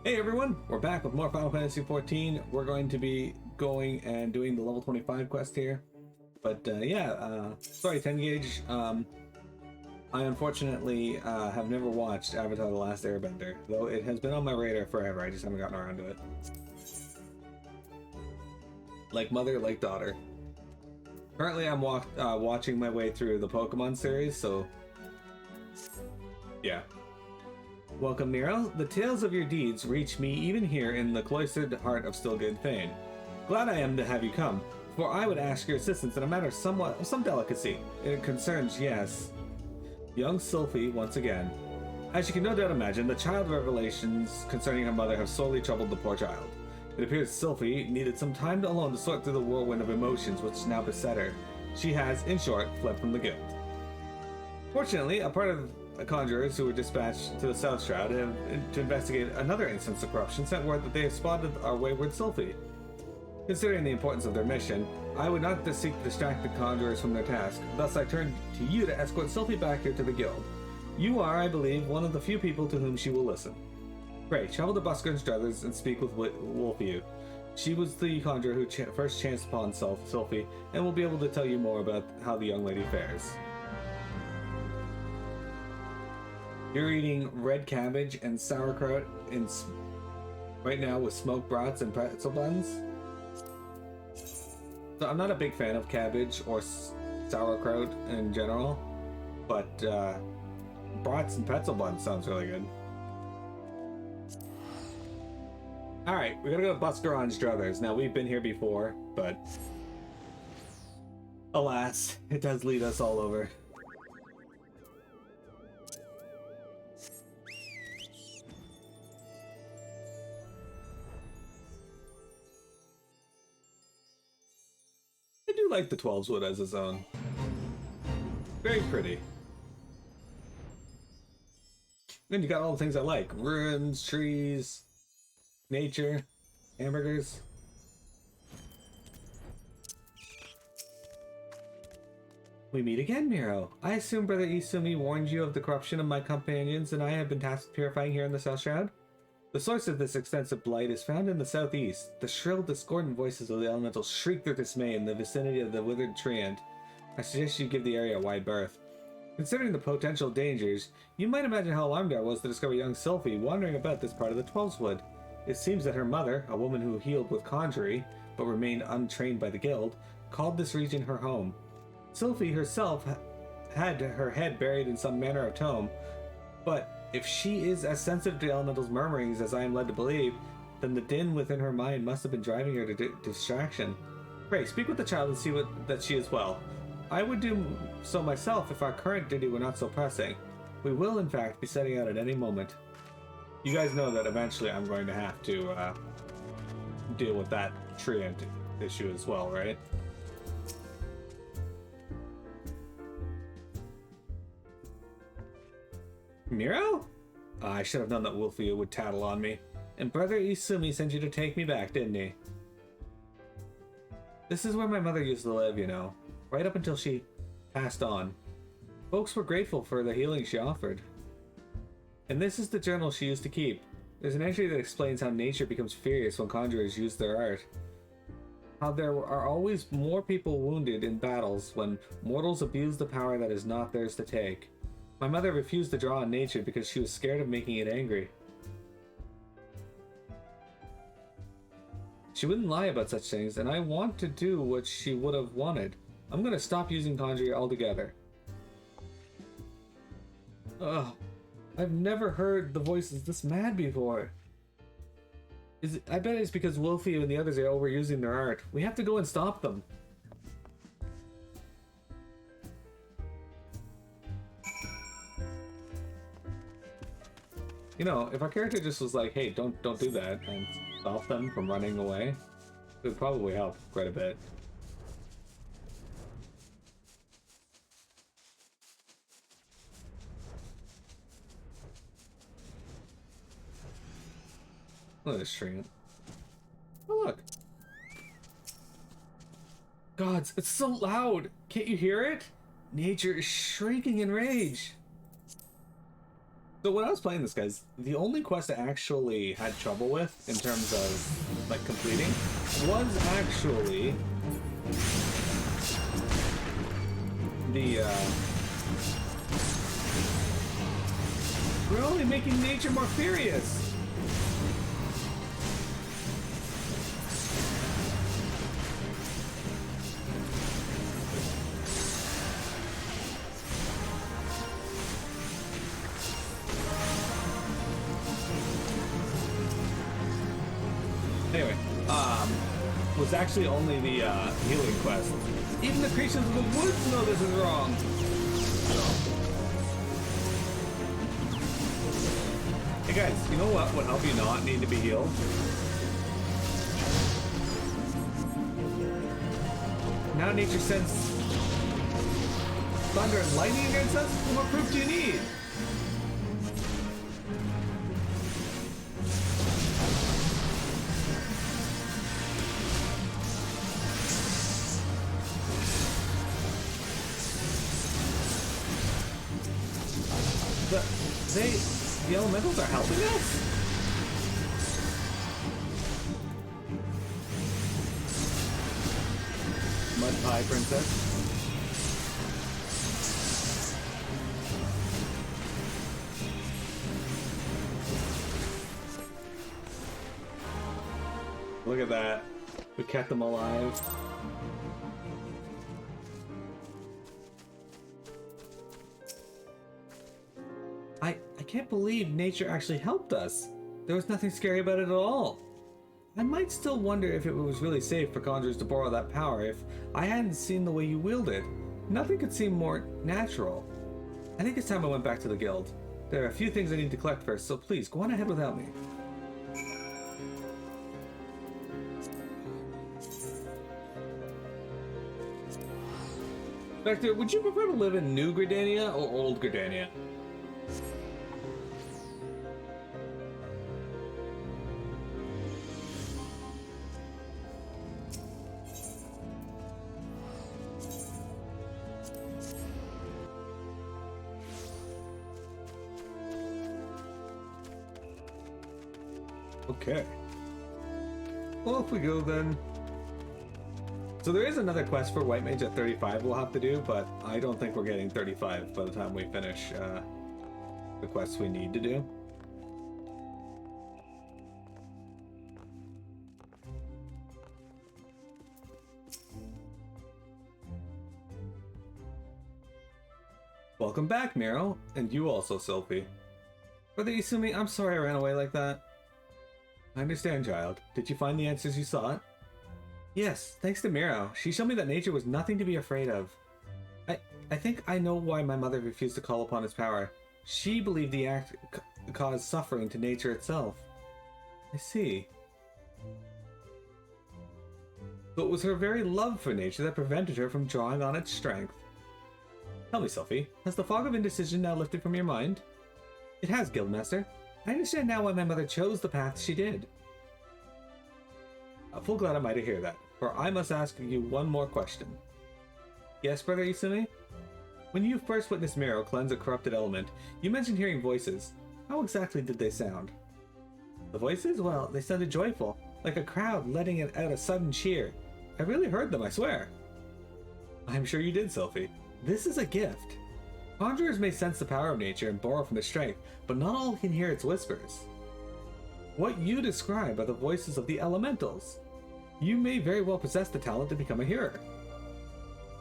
Hey everyone, we're back with more Final Fantasy XIV. We're going to be going and doing the level 25 quest here. But sorry 10 gauge. I unfortunately have never watched Avatar: The Last Airbender, though it has been on my radar forever. I just haven't gotten around to it. Like mother, like daughter. Currently I'm watching my way through the Pokemon series, so yeah. Welcome, Nero. The tales of your deeds reach me even here in the cloistered heart of Stillgood Fane. Glad I am to have you come, for I would ask your assistance in a matter of some delicacy. It concerns, yes, young Sylphie once again. As you can no doubt imagine, the child revelations concerning her mother have sorely troubled the poor child. It appears Sylphie needed some time alone to sort through the whirlwind of emotions which now beset her. She has, in short, fled from the guild. Fortunately, a part of the conjurers who were dispatched to the South Shroud to investigate another instance of corruption sent word that they have spotted our wayward Sylphie. Considering the importance of their mission, I would not seek to distract the conjurers from their task, thus I turn to you to escort Sylphie back here to the guild. You are, I believe, one of the few people to whom she will listen. Pray, travel to Busker and Struthers and speak with Wolfew. She was the conjurer who first chanced upon Sylphie, and will be able to tell you more about how the young lady fares. You're eating red cabbage and sauerkraut right now with smoked brats and pretzel buns. So I'm not a big fan of cabbage or sauerkraut in general, but brats and pretzel buns sounds really good. Alright, we're gonna go to Busker on Struthers. Now, we've been here before, but alas, it does lead us all over. I do like the 12's wood as its own. Very pretty. Then you got all the things I like. Ruins, trees, nature, hamburgers. We meet again, Miro. I assume Brother Isumi warned you of the corruption of my companions, and I have been tasked with purifying here in the South Shroud. The source of this extensive blight is found in the southeast. The shrill, discordant voices of the elementals shriek their dismay in the vicinity of the withered treant. I suggest you give the area a wide berth. Considering the potential dangers, you might imagine how alarmed I was to discover young Sylphie wandering about this part of the 12's wood. It seems that her mother, a woman who healed with conjury, but remained untrained by the guild, called this region her home. Sylphie herself had her head buried in some manner of tomb, but if she is as sensitive to elementals' murmurings as I am led to believe, then the din within her mind must have been driving her to distraction. Pray, speak with the child and see that she is well. I would do so myself if our current duty were not so pressing. We will, in fact, be setting out at any moment. You guys know that eventually I'm going to have to deal with that treant issue as well, right? Miro? I should have known that Wolfew would tattle on me. And Brother Isumi sent you to take me back, didn't he? This is where my mother used to live, you know. Right up until she passed on. Folks were grateful for the healing she offered. And this is the journal she used to keep. There's an entry that explains how nature becomes furious when conjurers use their art. How there are always more people wounded in battles when mortals abuse the power that is not theirs to take. My mother refused to draw on nature because she was scared of making it angry. She wouldn't lie about such things, and I want to do what she would have wanted. I'm gonna stop using conjury altogether. Ugh. I've never heard the voices this mad before. I bet it's because Wolfew and the others are overusing their art. We have to go and stop them. You know, if our character just was like, hey, don't do that, and stop them from running away, it would probably help quite a bit. Look at this treant. Oh, look. Gods, it's so loud! Can't you hear it? Nature is shrieking in rage. So when I was playing this, guys, the only quest I actually had trouble with in terms of like completing was actually the we're only making nature more furious. Anyway, was actually only the healing quest. Even the creatures of the woods know this is wrong. Hey guys, you know what would help you not need to be healed? Now nature sends thunder and lightning against us? What proof do you need? The elementals are helping us? Mud pie princess. Look at that. We kept them alive. I can't believe nature actually helped us. There was nothing scary about it at all. I might still wonder if it was really safe for conjurers to borrow that power if I hadn't seen the way you wield it. Nothing could seem more natural. I think it's time I went back to the guild. There are a few things I need to collect first, so please go on ahead without me. Vector, would you prefer to live in New Gridania or Old Gridania? Okay. Well, if we go then... So there is another quest for White Mage at 35 we'll have to do, but I don't think we're getting 35 by the time we finish the quests we need to do. Welcome back, Miro. And you also, Sylphie. Brother Isumi, I'm sorry I ran away like that. I understand, child. Did you find the answers you sought? Yes, thanks to Miro. She showed me that nature was nothing to be afraid of. I think I know why my mother refused to call upon his power. She believed the act caused suffering to nature itself. I see. So it was her very love for nature that prevented her from drawing on its strength. Tell me, Sylphie, has the fog of indecision now lifted from your mind? It has, Guildmaster. I understand now why my mother chose the path she did. Full glad am I to hear that, for I must ask you one more question. Yes, Brother Isumi? When you first witnessed Miro cleanse a corrupted element, you mentioned hearing voices. How exactly did they sound? The voices? Well, they sounded joyful, like a crowd letting out a sudden cheer. I really heard them, I swear. I'm sure you did, Sylphie. This is a gift. Conjurers may sense the power of nature and borrow from its strength, but not all can hear its whispers. What you describe are the voices of the elementals. You may very well possess the talent to become a hearer.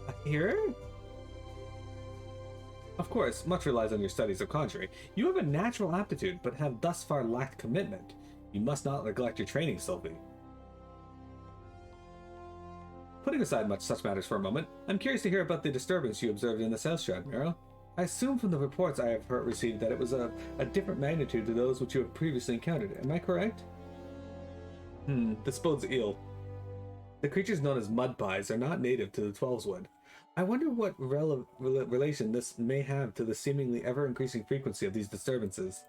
A hearer? Of course, much relies on your studies of conjuring. You have a natural aptitude, but have thus far lacked commitment. You must not neglect your training, Sylphie. Putting aside such matters for a moment, I'm curious to hear about the disturbance you observed in the South Shroud, Miro. I assume from the reports I have received that it was a different magnitude to those which you have previously encountered. Am I correct? This bodes ill. The creatures known as mud pies are not native to the Twelveswood. I wonder what relation this may have to the seemingly ever-increasing frequency of these disturbances.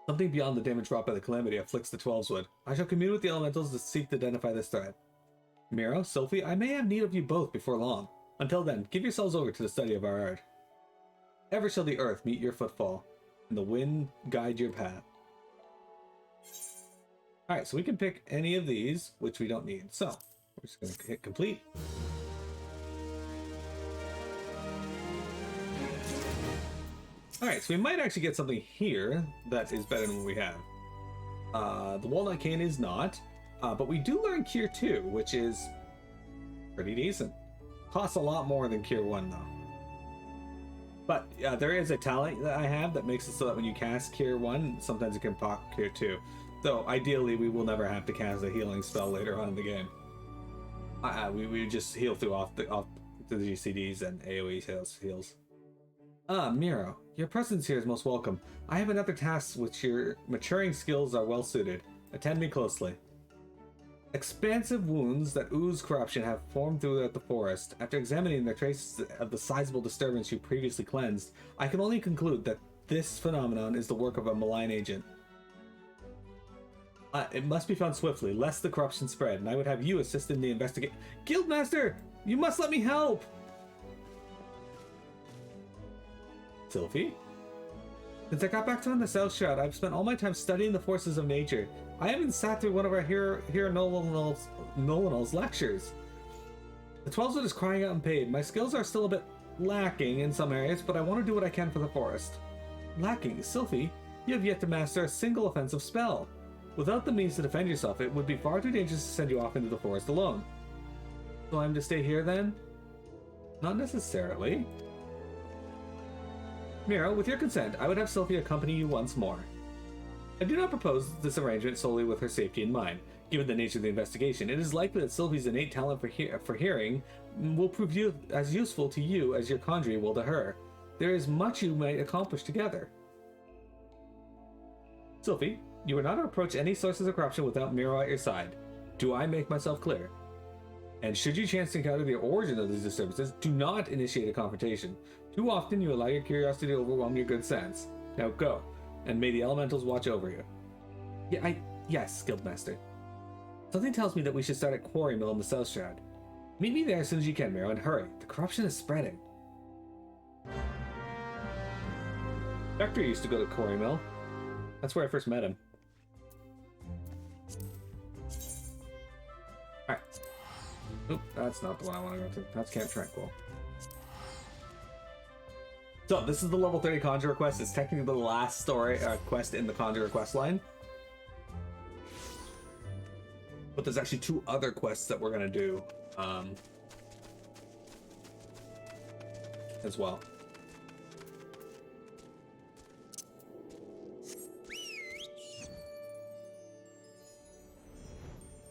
Something beyond the damage wrought by the calamity afflicts the Twelveswood. I shall commune with the elementals to seek to identify this threat. Miro, Sylphie, I may have need of you both before long. Until then, give yourselves over to the study of our art. Ever shall the earth meet your footfall, and the wind guide your path. Alright, so we can pick any of these, which we don't need. So, we're just going to hit complete. Alright, so we might actually get something here that is better than what we have. The Walnut Cane is not, but we do learn Cure 2, which is pretty decent. Costs a lot more than Cure 1, though. But there is a talent that I have that makes it so that when you cast Cure 1, sometimes it can pop Cure 2. Though, ideally, we will never have to cast a healing spell later on in the game. We just heal through off the GCDs and AoE heals. Miro, your presence here is most welcome. I have another task which your maturing skills are well suited. Attend me closely. Expansive wounds that ooze corruption have formed throughout the forest. After examining the traces of the sizable disturbance you previously cleansed, I can only conclude that this phenomenon is the work of a malign agent. It must be found swiftly, lest the corruption spread, and I would have you assist in the investigation. Guildmaster! You must let me help! Sylphie? Since I got back to the South Shroud, I've spent all my time studying the forces of nature. I haven't sat through one of our Hero Nolanol's lectures. The 12-Wood is crying out in pain. My skills are still a bit lacking in some areas, but I want to do what I can for the forest. Lacking? Sylphie, you have yet to master a single offensive spell. Without the means to defend yourself, it would be far too dangerous to send you off into the forest alone. So I'm to stay here then? Not necessarily. Miro, with your consent, I would have Sylphie accompany you once more. I do not propose this arrangement solely with her safety in mind. Given the nature of the investigation, it is likely that Sylphie's innate talent for hearing will prove as useful to you as your conjuring will to her. There is much you might accomplish together. Sylphie, you are not to approach any sources of corruption without Miro at your side. Do I make myself clear? And should you chance to encounter the origin of these disturbances, do not initiate a confrontation. Too often you allow your curiosity to overwhelm your good sense. Now go, and may the elementals watch over you. Yes, Guildmaster. Something tells me that we should start at Quarry Mill in the South Shroud. Meet me there as soon as you can, Miro, and hurry. The corruption is spreading. Vector used to go to Quarry Mill. That's where I first met him. Alright. Oop, that's not the one I want to go to. That's Camp Tranquil. So, this is the level 30 Conjurer Quest. It's technically the last story quest in the Conjurer Quest line. But there's actually 2 other quests that we're going to do as well.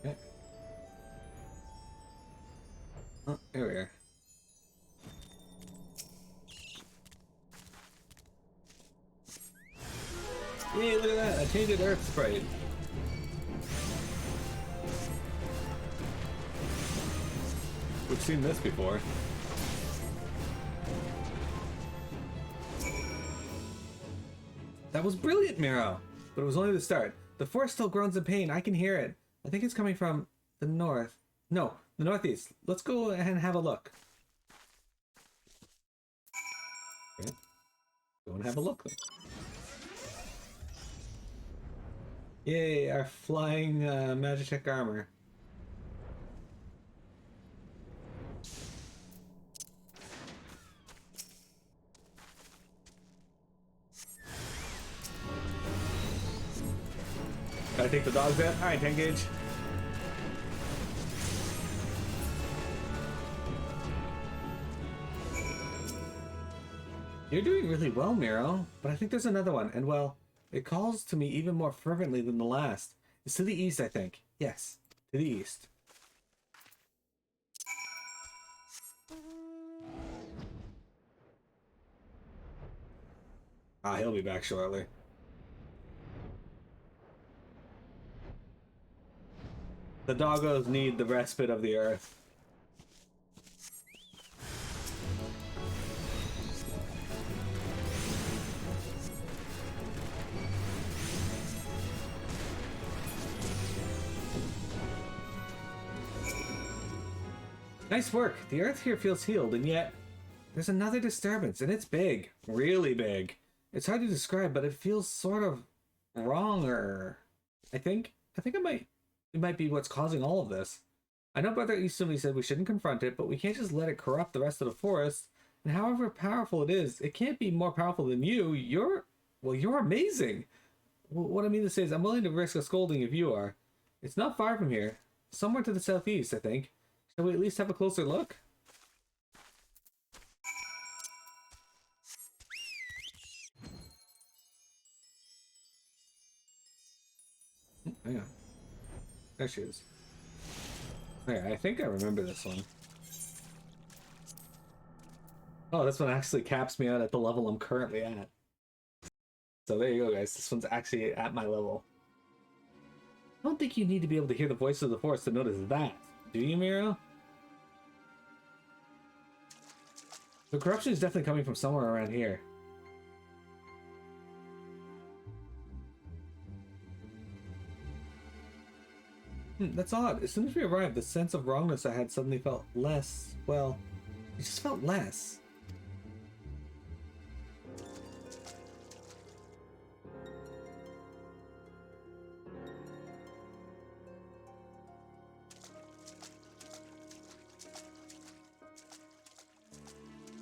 Okay. Oh, here we are. Hey, look at that! I changed Earth Sprite. We've seen this before. That was brilliant, Miro! But it was only the start. The forest still groans in pain. I can hear it. I think it's coming from the north. No, the northeast. Let's go and have a look. Okay. Go and have a look then. Yay, our flying Magitech armor. Gotta take the dogs out? Alright, 10 gauge. You're doing really well, Miro, but I think there's another one, and well, it calls to me even more fervently than the last. It's to the east, I think. Yes, to the east. He'll be back shortly. The doggos need the respite of the earth. Nice work. The earth here feels healed, and yet There's another disturbance, and it's big. Really big. It's hard to describe, but it feels sort of wronger. I think it might be what's causing all of this. I know Brother Isumi said we shouldn't confront it, but we can't just let it corrupt the rest of the forest. And however powerful it is, it can't be more powerful than you. You're amazing. What I mean to say is I'm willing to risk a scolding if you are. It's not far from here. Somewhere to the southeast, I think. Shall we at least have a closer look? Hang on. There she is. Okay, I think I remember this one. Oh, this one actually caps me out at the level I'm currently at. So there you go, guys. This one's actually at my level. I don't think you need to be able to hear the voice of the forest to notice that. Do you, Miro? The corruption is definitely coming from somewhere around here. That's odd. As soon as we arrived, the sense of wrongness I had suddenly felt less, well, it just felt less.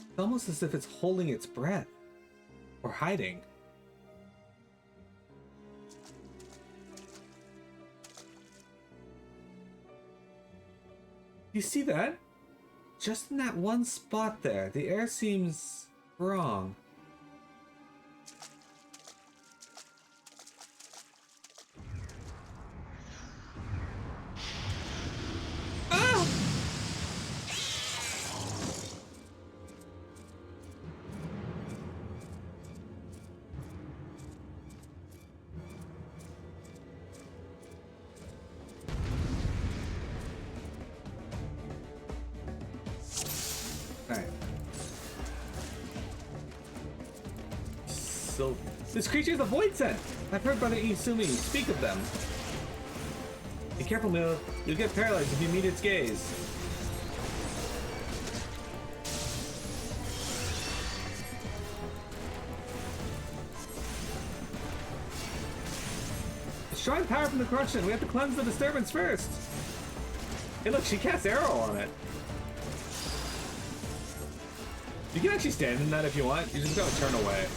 It's almost as if it's holding its breath. Or hiding. You see that? Just in that one spot there, the air seems wrong. Ah! Alright. So, this creature is a void scent! I've heard Brother Isumi speak of them. Be careful, Milo. You'll get paralyzed if you meet its gaze. It's drawing power from the corruption. We have to cleanse the disturbance first. Hey, look, she casts arrow on it. You can actually stand in that if you want. You just gotta turn away.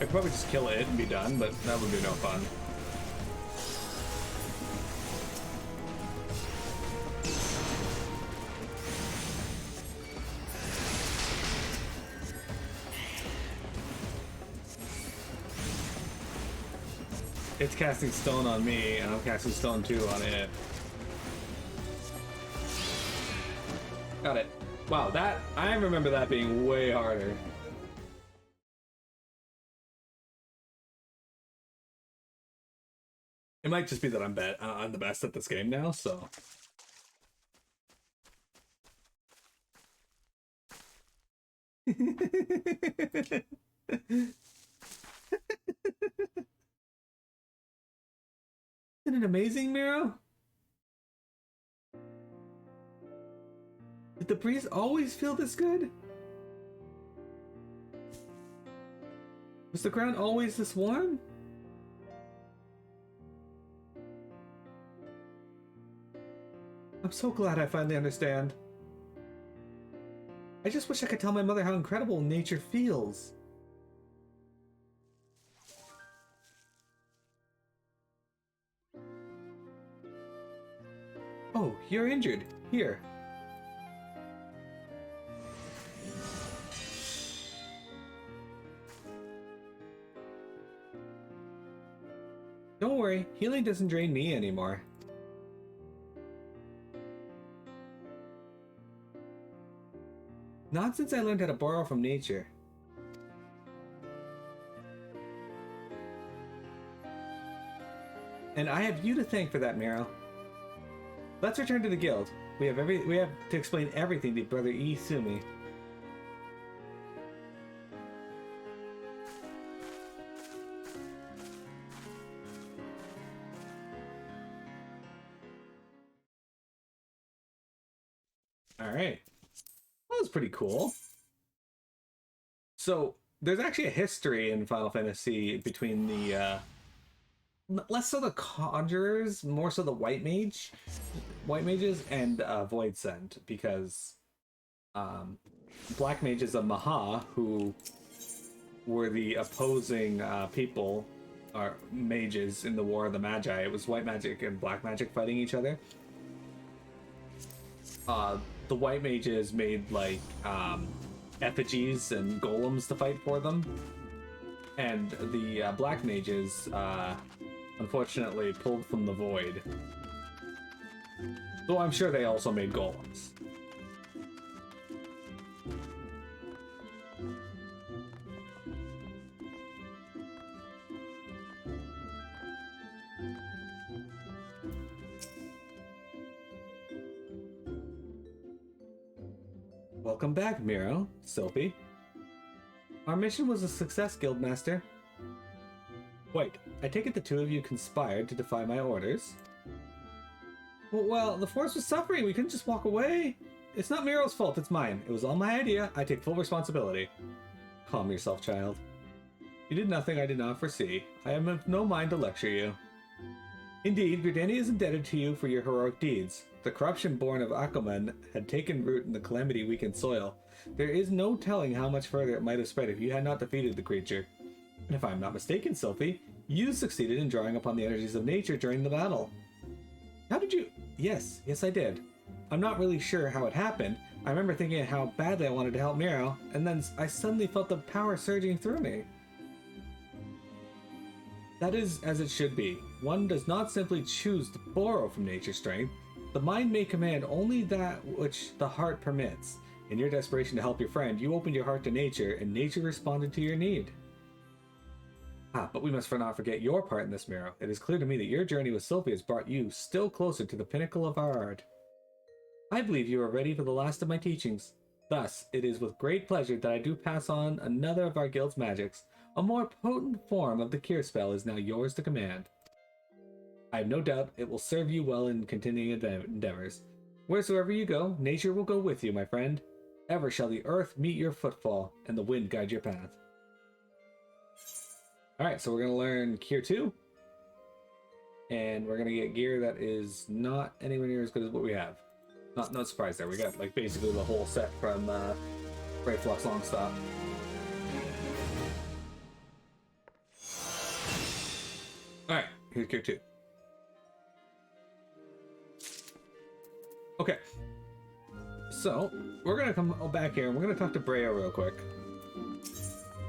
I'd probably just kill it and be done, but that would be no fun. It's casting stone on me, and I'm casting stone too on it. Got it. Wow, that I remember that being way harder. It might just be that I'm the best at this game now, so. Isn't it amazing, Miro? Did the breeze always feel this good? Was the ground always this warm? I'm so glad I finally understand. I just wish I could tell my mother how incredible nature feels. Oh, you're injured. Here. Don't worry, healing doesn't drain me anymore. Not since I learned how to borrow from nature. And I have you to thank for that, Miro. Let's return to the guild. We have to explain everything to Brother Isumi. All right. That was pretty cool. So there's actually a history in Final Fantasy between the less so the conjurers, more so the white mages, and void sent, because black mages of Maha, who were the opposing people, or mages in the War of the Magi. It was white magic and black magic fighting each other. The white mages made like effigies and golems to fight for them, and the black mages unfortunately pulled from the void. Though I'm sure they also made golems. Welcome back, Miro, Sylphie. Our mission was a success, Guildmaster. Wait, I take it the two of you conspired to defy my orders? Well, the force was suffering. We couldn't just walk away. It's not Miro's fault, it's mine. It was all my idea. I take full responsibility. Calm yourself, child. You did nothing I did not foresee. I am of no mind to lecture you. Indeed, Gridania is indebted to you for your heroic deeds. The corruption born of Aquaman had taken root in the calamity-weakened soil. There is no telling how much further it might have spread if you had not defeated the creature. And if I'm not mistaken, Sylphie, you succeeded in drawing upon the energies of nature during the battle. How did you... Yes, I did. I'm not really sure how it happened. I remember thinking how badly I wanted to help Miro, and then I suddenly felt the power surging through me. That is as it should be. One does not simply choose to borrow from nature's strength. The mind may command only that which the heart permits. In your desperation to help your friend, you opened your heart to nature, and nature responded to your need. But we must not forget your part in this, Miro. It is clear to me that your journey with Sylphie has brought you still closer to the pinnacle of our art. I believe you are ready for the last of my teachings. Thus, it is with great pleasure that I do pass on another of our guild's magics. A more potent form of the cure spell is now yours to command. I have no doubt it will serve you well in continuing endeavors. Wheresoever you go, nature will go with you, my friend. Ever shall the earth meet your footfall, and the wind guide your path. Alright, so we're going to learn Cure 2. And we're going to get gear that is not anywhere near as good as what we have. No surprise there. We got like basically the whole set from Brave Flux Longstop. Alright, here's Cure 2. Okay. So, we're going to come back here and we're going to talk to Brea real quick.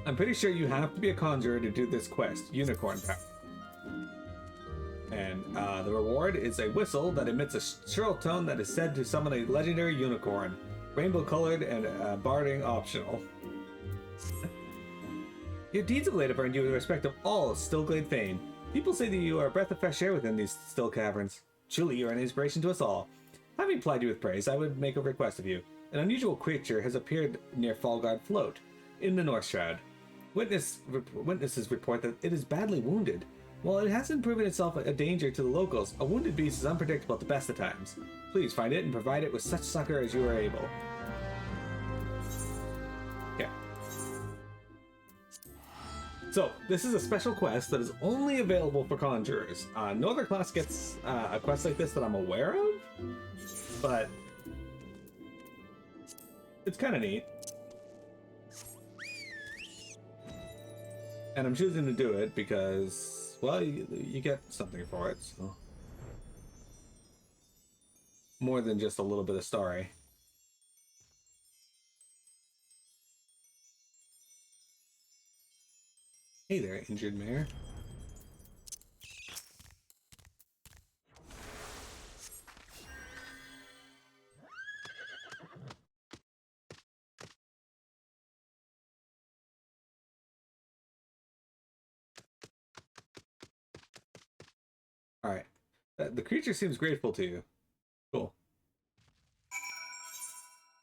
I'm pretty sure you have to be a conjurer to do this quest, Unicorn Power. And the reward is a whistle that emits a shrill tone that is said to summon a legendary unicorn. Rainbow colored and barding optional. Your deeds of late have earned you the respect of all of Stillglade fame. People say that you are a breath of fresh air within these still caverns. Truly, you are an inspiration to us all. Having plied you with praise, I would make a request of you. An unusual creature has appeared near Fallguard Float, in the North Shroud. Witnesses report that it is badly wounded. While it hasn't proven itself a danger to the locals, a wounded beast is unpredictable at the best of times. Please find it and provide it with such succor as you are able. Okay. So, this is a special quest that is only available for conjurers. No other class gets a quest like this that I'm aware of, but it's kind of neat. And I'm choosing to do it because, well, you get something for it, so. More than just a little bit of story. Hey there, injured mare. Alright. The creature seems grateful to you. Cool.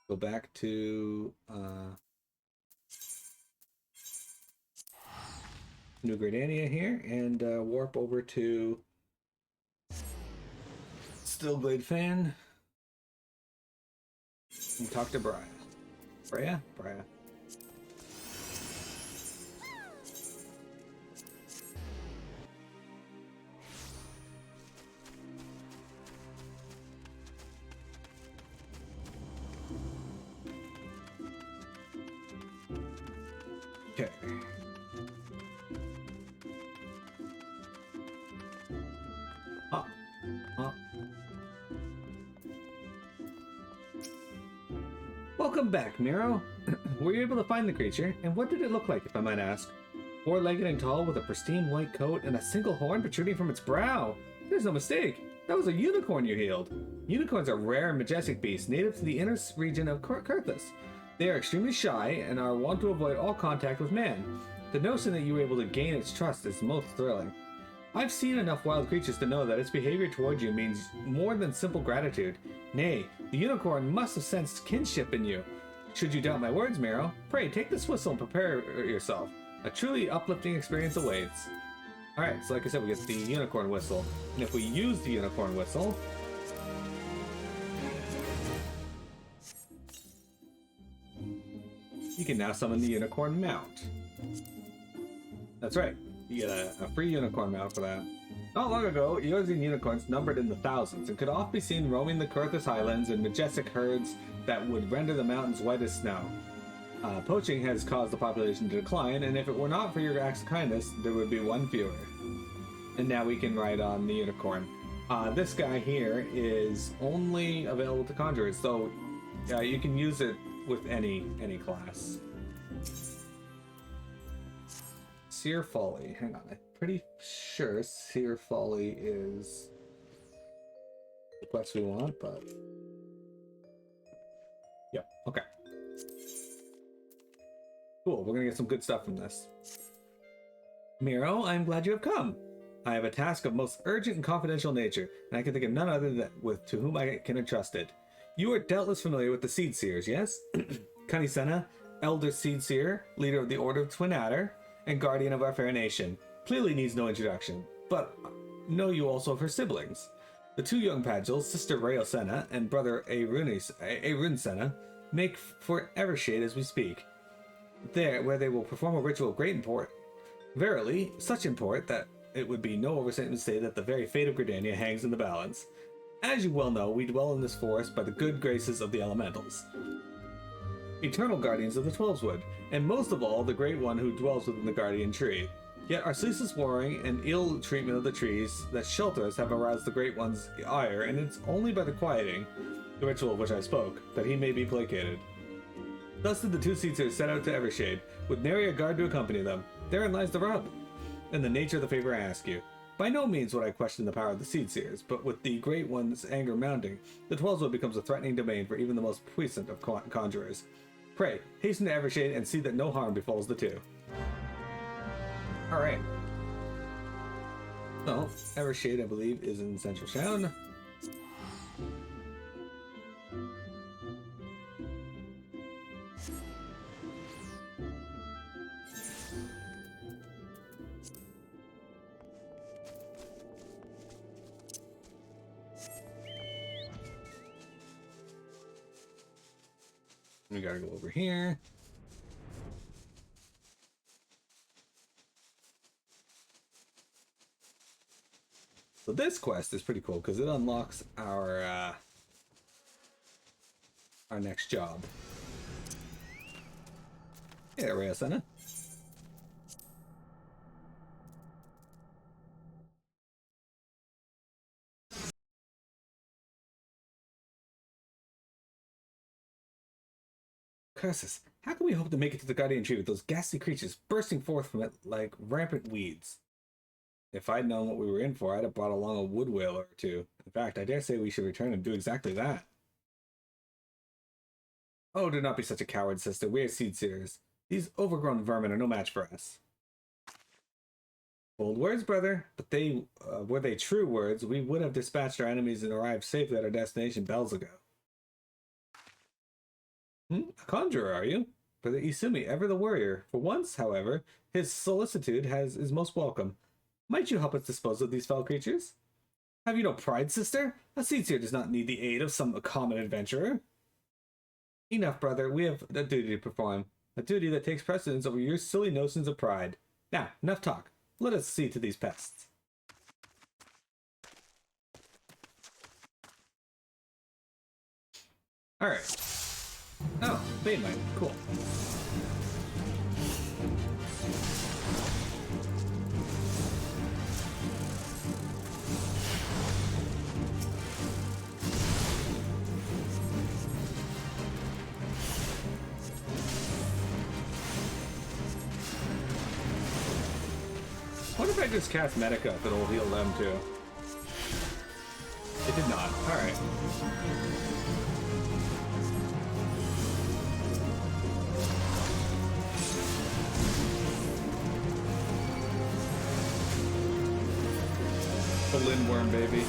Go back to New Gridania here and warp over to Stillglade Fan. And talk to Brian. Freya? Brian. Okay. Welcome back, Miro. Were you able to find the creature, and what did it look like, if I might ask? Four-legged and tall, with a pristine white coat and a single horn protruding from its brow. There's no mistake. That was a unicorn you healed. Unicorns are rare and majestic beasts, native to the inner region of Kurthus. They are extremely shy and are wont to avoid all contact with man. The notion that you were able to gain its trust is most thrilling. I've seen enough wild creatures to know that its behavior toward you means more than simple gratitude. Nay, the unicorn must have sensed kinship in you. Should you doubt my words, Miro, pray take this whistle and prepare yourself. A truly uplifting experience awaits. Alright, so like I said, we get the unicorn whistle. And if we use the unicorn whistle, you can now summon the unicorn mount. That's right. You get a free unicorn mount for that. Not long ago, Eorzean unicorns numbered in the thousands and could often be seen roaming the Kurthus Highlands in majestic herds that would render the mountains white as snow. Poaching has caused the population to decline, and if it were not for your acts of kindness, there would be one fewer. And now we can ride on the unicorn. This guy here is only available to conjurers, so you can use it with any class. Seer Folly. Hang on, I'm pretty sure Seer Folly is the quest we want, but yep, okay. Cool, we're gonna get some good stuff from this. Miro, I'm glad you have come. I have a task of most urgent and confidential nature, and I can think of none other than to whom I can entrust it. You are doubtless familiar with the Seed Seers, yes? Kanisena, Elder Seed Seer, leader of the Order of Twin Adder, and guardian of our fair nation. Clearly needs no introduction, but know you also of her siblings. The two young Pagels, sister Rael-Senna and brother Arun-Senna, make for Evershade as we speak. There, where they will perform a ritual of great import. Verily, such import that it would be no overstatement to say that the very fate of Gridania hangs in the balance. As you well know, we dwell in this forest by the good graces of the elementals, eternal guardians of the Twelveswood, and most of all, the great one who dwells within the guardian tree. Yet our ceaseless warring and ill treatment of the trees that shelter us have aroused the great one's ire, and it's only by the quieting, the ritual of which I spoke, that he may be placated. Thus did the two Seedseers set out to Evershade, with nary a guard to accompany them. Therein lies the rub, and the nature of the favor I ask you. By no means would I question the power of the Seedseers, but with the Great One's anger mounting, the Twelveswood becomes a threatening domain for even the most puissant of conjurers. Pray, hasten to Evershade and see that no harm befalls the two. Alright. So, Evershade, I believe, is in Central Town. We gotta go over here. So this quest is pretty cool because it unlocks our next job. Yeah, Rael-Senna. Curses, how can we hope to make it to the Guardian Tree with those ghastly creatures bursting forth from it like rampant weeds? If I'd known what we were in for, I'd have brought along a wood whaler or two. In fact, I dare say we should return and do exactly that. Oh, do not be such a coward, sister. We are Seedseers. These overgrown vermin are no match for us. Bold words, brother, but were they true words, we would have dispatched our enemies and arrived safely at our destination bells ago. A conjurer, are you? Brother Isumi, ever the warrior. For once, however, his solicitude is most welcome. Might you help us dispose of these foul creatures? Have you no pride, sister? A Seedseer does not need the aid of some common adventurer. Enough, brother. We have a duty to perform. A duty that takes precedence over your silly notions of pride. Now, enough talk. Let us see to these pests. Alright. Oh, Bane Mite. Cool. What if I just cast Medica if it'll heal them too? It did not. Alright. The Lindworm, baby.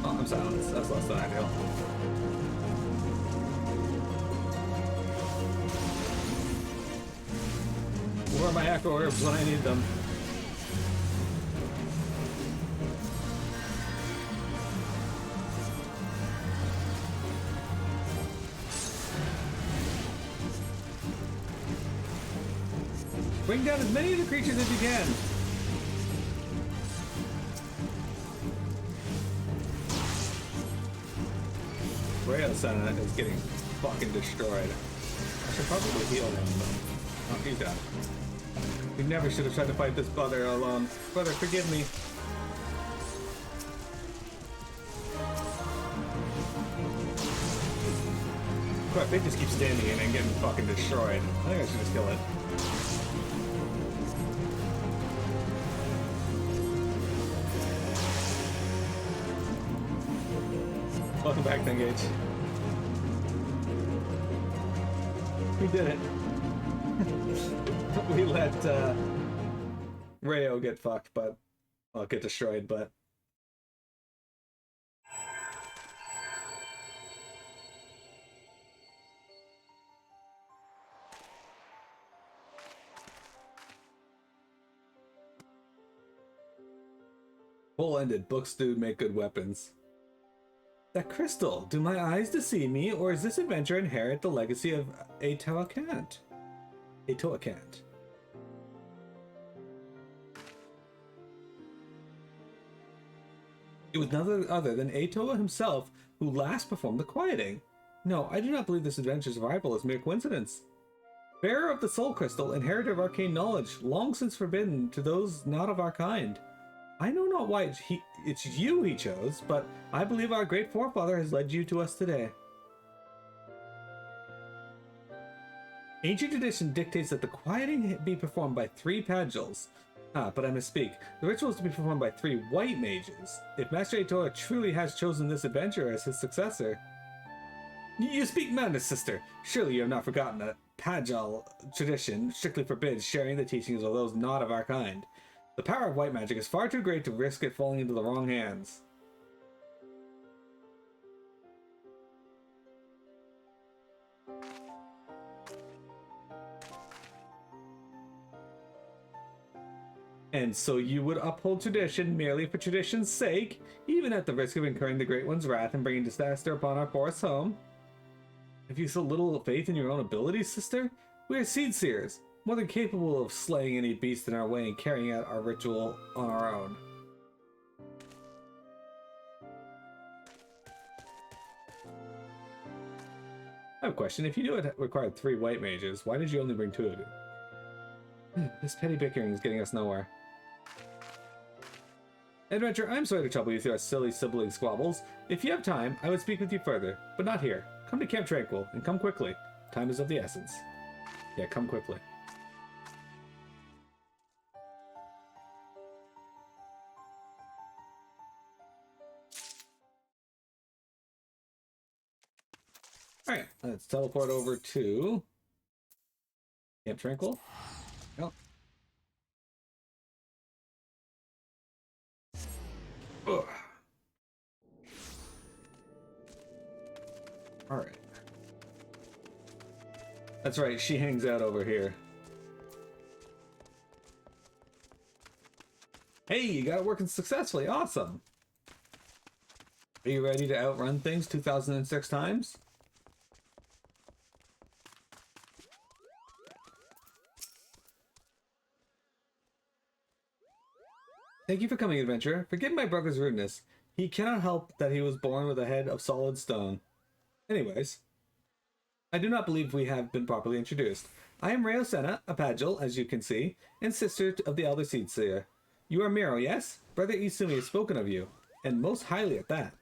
Oh, I'm silenced. That's less than ideal. Where are my echo herbs when I need them? Bring down as many of the creatures as you can. Rayo's Senate is getting fucking destroyed. I should probably heal him, but oh, he's down. We never should have tried to fight this brother alone. Brother, forgive me. Crap, they just keep standing in and getting fucking destroyed. I think I should just kill it. Welcome back, Engage. We did it. We let Rayo get fucked, but well, get destroyed, but full ended. Books do make good weapons. That crystal, do my eyes deceive me, or is this adventure inherit the legacy of Atoakant? Atoakant. It was none other than Atoa himself who last performed the quieting. No, I do not believe this adventure's arrival is mere coincidence. Bearer of the soul crystal, inheritor of arcane knowledge, long since forbidden to those not of our kind. I know not why it's you he chose, but I believe our great forefather has led you to us today. Ancient tradition dictates that the quieting be performed by 3 Pagils. Ah, but I misspeak. The ritual is to be performed by 3 White Mages. If Master Aitora truly has chosen this adventurer as his successor... You speak madness, sister! Surely you have not forgotten that Pagil tradition strictly forbids sharing the teachings of those not of our kind. The power of white magic is far too great to risk it falling into the wrong hands. And so you would uphold tradition merely for tradition's sake, even at the risk of incurring the Great One's wrath and bringing disaster upon our forest home? Have you so little faith in your own abilities, sister? We are seed seers, more than capable of slaying any beast in our way and carrying out our ritual on our own. I have a question. If you knew it required 3 white mages, why did you only bring 2 of you? This petty bickering is getting us nowhere. Adventure, I'm sorry to trouble you through our silly sibling squabbles. If you have time, I would speak with you further, but not here. Come to Camp Tranquil, and come quickly. Time is of the essence. Yeah, come quickly. Alright, let's teleport over to Camp Tranquil. Oh. Ugh. Alright. That's right, she hangs out over here. Hey, you got it working successfully. Awesome. Are you ready to outrun things 2006 times? Thank you for coming, adventurer. Forgive my brother's rudeness. He cannot help that he was born with a head of solid stone. Anyways, I do not believe we have been properly introduced. I am Rayosena, a Pagil, as you can see, and sister of the Elder Seedseer. You are Miro, yes? Brother Isumi has spoken of you, and most highly at that.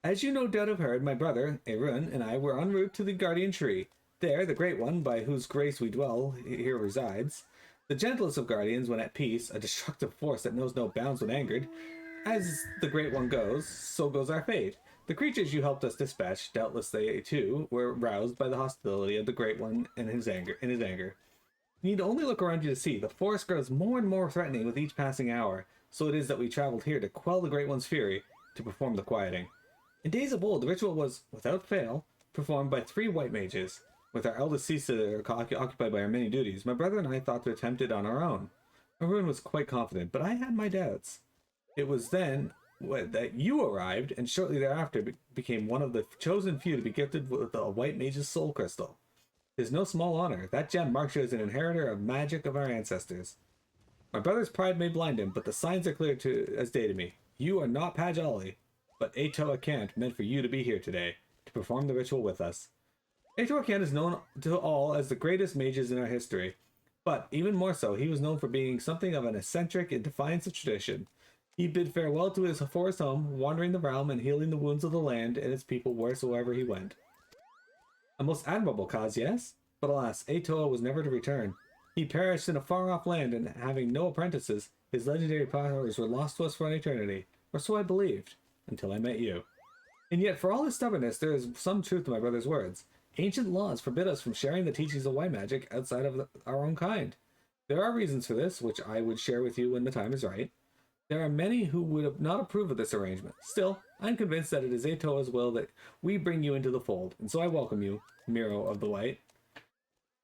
As you no doubt have heard, my brother, Erun, and I were en route to the Guardian Tree. There, the Great One, by whose grace we dwell, here resides. The gentlest of guardians when at peace, a destructive force that knows no bounds when angered. As the Great One goes, so goes our fate. The creatures you helped us dispatch, doubtless they too, were roused by the hostility of the Great One in his anger. You need only look around you to see, the forest grows more and more threatening with each passing hour, so it is that we traveled here to quell the Great One's fury, to perform the quieting. In days of old, the ritual was, without fail, performed by 3 white mages. With our eldest Cisa occupied by our many duties, my brother and I thought to attempt it on our own. Arun was quite confident, but I had my doubts. It was then that you arrived, and shortly thereafter became one of the chosen few to be gifted with a White Mage's soul crystal. It is no small honor. That gem marks you as an inheritor of magic of our ancestors. My brother's pride may blind him, but the signs are clear as day to me. You are not Pajali, but Atoa Kant meant for you to be here today, to perform the ritual with us. Atoa Kant is known to all as the greatest mages in our history, but even more so, he was known for being something of an eccentric in defiance of tradition. He bid farewell to his forest home, wandering the realm and healing the wounds of the land and its people wheresoever he went. A most admirable cause, yes? But alas, Atoa was never to return. He perished in a far-off land, and having no apprentices, his legendary powers were lost to us for an eternity, or so I believed, until I met you. And yet, for all his stubbornness, there is some truth to my brother's words. Ancient laws forbid us from sharing the teachings of white magic outside of our own kind. There are reasons for this, which I would share with you when the time is right. There are many who would not approve of this arrangement. Still, I am convinced that it is Atoa's will that we bring you into the fold, and so I welcome you, Miro of the White.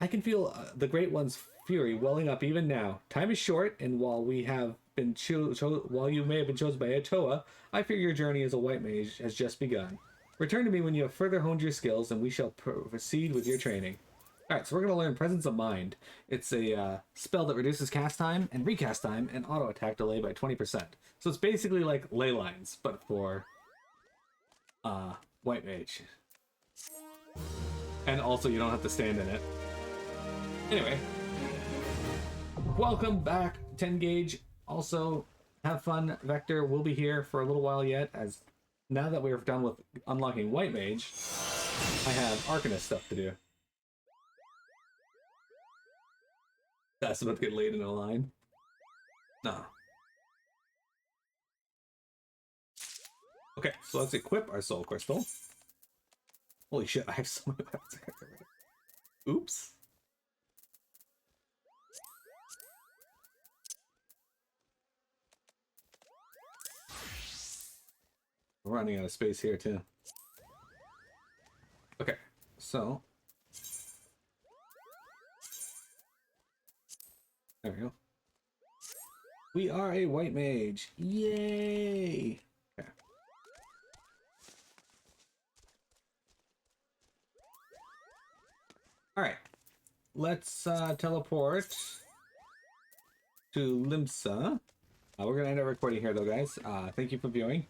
I can feel the Great One's fury welling up even now. Time is short, and while we have been while you may have been chosen by Atoa, I fear your journey as a white mage has just begun. Return to me when you have further honed your skills, and we shall proceed with your training. Alright, so we're going to learn Presence of Mind. It's a spell that reduces cast time and recast time and auto attack delay by 20%. So it's basically like ley lines, but for white mage. And also you don't have to stand in it. Anyway, welcome back, 10 gauge. Also, have fun. Vector will be here for a little while yet, as now that we're done with unlocking White Mage, I have Arcanist stuff to do. That's about to get laid in a line. No. Okay, so let's equip our Soul Crystal. Holy shit, I have so many weapons. Oops. We're running out of space here, too. Okay, so... there we go. We are a white mage. Yay! Okay. Alright. Let's teleport to Limsa. We're going to end our recording here, though, guys. Thank you for viewing.